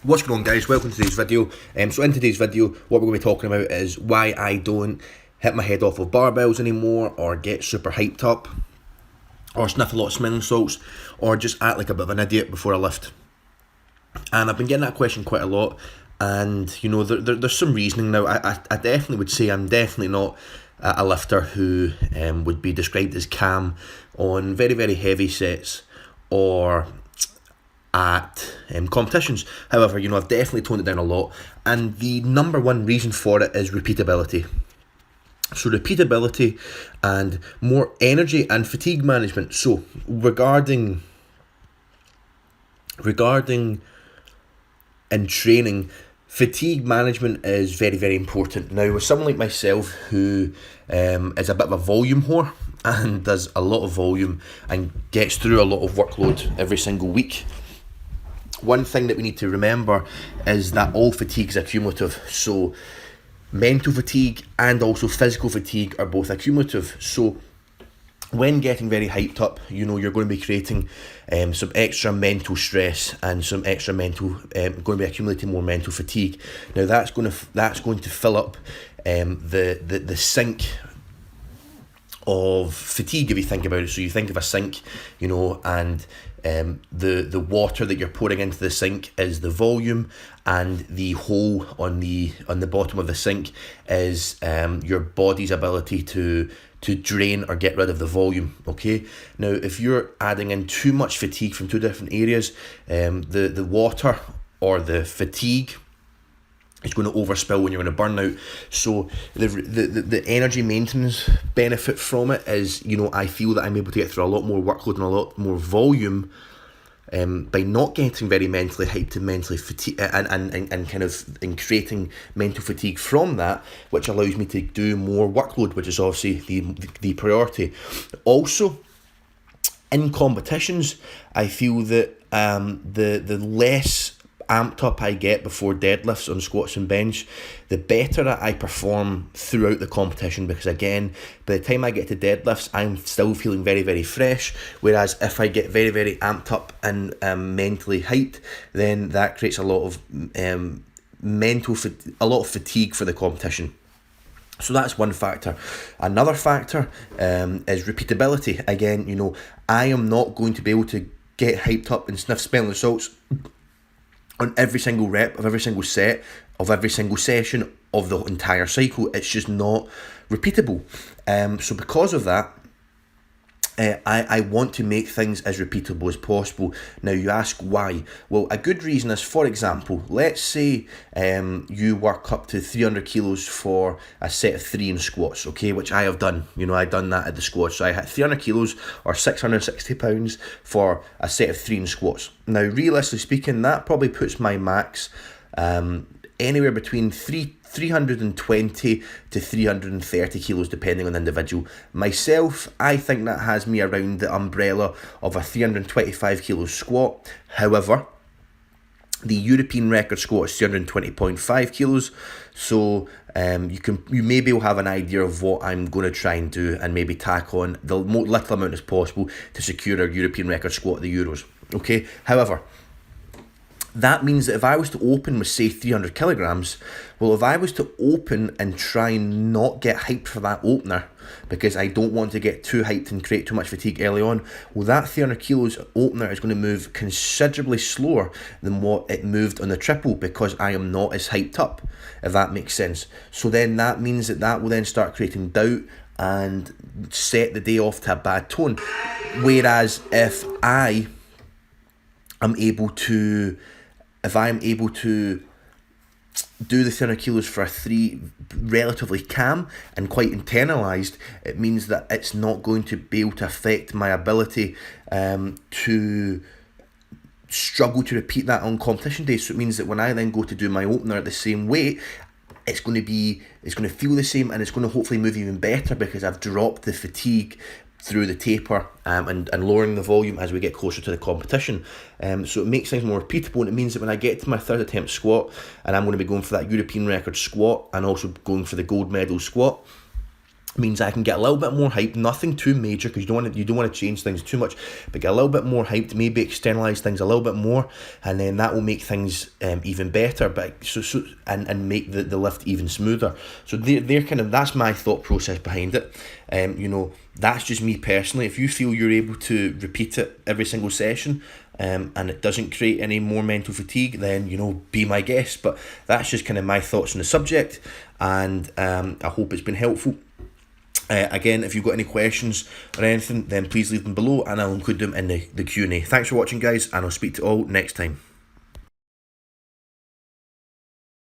What's going on, guys? Welcome to today's video. So in today's video, what we're going to be talking about is why I don't hit my head off with barbells anymore, or get super hyped up, or sniff a lot of smelling salts, or just act like a bit of an idiot before I lift. And I've been getting that question quite a lot, and you know, there's some reasoning now. I definitely would say I'm definitely not a lifter who would be described as calm on very, very heavy sets, or at competitions. However, you know, I've definitely toned it down a lot, and the number one reason for it is repeatability. So repeatability and more energy and fatigue management. So regarding in training, fatigue management is very, very important. Now, with someone like myself who is a bit of a volume whore and does a lot of volume and gets through a lot of workload every single week, one thing that we need to remember is that all fatigue is accumulative. So mental fatigue and also physical fatigue are both accumulative. So when getting very hyped up, you know, you're going to be creating some extra mental stress and some extra mental, going to be accumulating more mental fatigue. Now that's going to fill up the sink of fatigue, if you think about it. So you think of a sink, you know, and the water that you're pouring into the sink is the volume, and the hole on the bottom of the sink is your body's ability to drain or get rid of the volume. Okay, now if you're adding in too much fatigue from two different areas, the water or the fatigue is going to overspill when you're going to burn out. So the energy maintenance benefit from it is, you know, I feel that I'm able to get through a lot more workload and a lot more volume by not getting very mentally hyped and mentally fatigue, and kind of in creating mental fatigue from that, which allows me to do more workload, which is obviously the priority. Also, in competitions, I feel that the less amped up I get before deadlifts on squats and bench, the better I perform throughout the competition, because again, by the time I get to deadlifts, I'm still feeling very, very fresh. Whereas if I get very, very amped up and mentally hyped, then that creates a lot of fatigue for the competition. So that's one factor. Another factor is repeatability. Again, you know, I am not going to be able to get hyped up and sniff smelling salts on every single rep of every single set of every single session of the entire cycle. It's just not repeatable. So because of that, I want to make things as repeatable as possible. Now you ask why? Well, a good reason is, for example, let's say you work up to 300 kilos for a set of 3 in squats, okay, which I have done. You know, I've done that at the squats. So I had 300 kilos or 660 pounds for a set of 3 in squats. Now, realistically speaking, that probably puts my max anywhere between 320 to 330 kilos, depending on the individual. Myself, I think that has me around the umbrella of a 325 kilos squat. However, the European record squat is 320.5 kilos. So you maybe will have an idea of what I'm going to try and do, and maybe tack on the little amount as possible to secure a European record squat at the Euros. Okay. However, that means that if I was to open with, say, 300 kilograms, well, if I was to open and try and not get hyped for that opener, because I don't want to get too hyped and create too much fatigue early on, well, that 300 kilos opener is going to move considerably slower than what it moved on the triple, because I am not as hyped up, if that makes sense. So then that means that will then start creating doubt and set the day off to a bad tone. Whereas if I'm able to do the 300 kilos for a 3 relatively calm and quite internalised, it means that it's not going to be able to affect my ability to struggle to repeat that on competition days. So it means that when I then go to do my opener at the same weight, it's going to feel the same, and it's going to hopefully move even better, because I've dropped the fatigue through the taper and lowering the volume as we get closer to the competition. So it makes things more repeatable, and it means that when I get to my third attempt squat, and I'm going to be going for that European record squat and also going for the gold medal squat, means I can get a little bit more hyped, nothing too major, because you don't want to change things too much, but get a little bit more hyped, maybe externalize things a little bit more, and then that will make things even better, but and make the lift even smoother. So they're kind of, that's my thought process behind it. That's just me personally. If you feel you're able to repeat it every single session, and it doesn't create any more mental fatigue, then be my guest. But that's just kind of my thoughts on the subject, and I hope it's been helpful. Again, if you've got any questions or anything, then please leave them below and I'll include them in the Q&A. Thanks for watching, guys, and I'll speak to you all next time.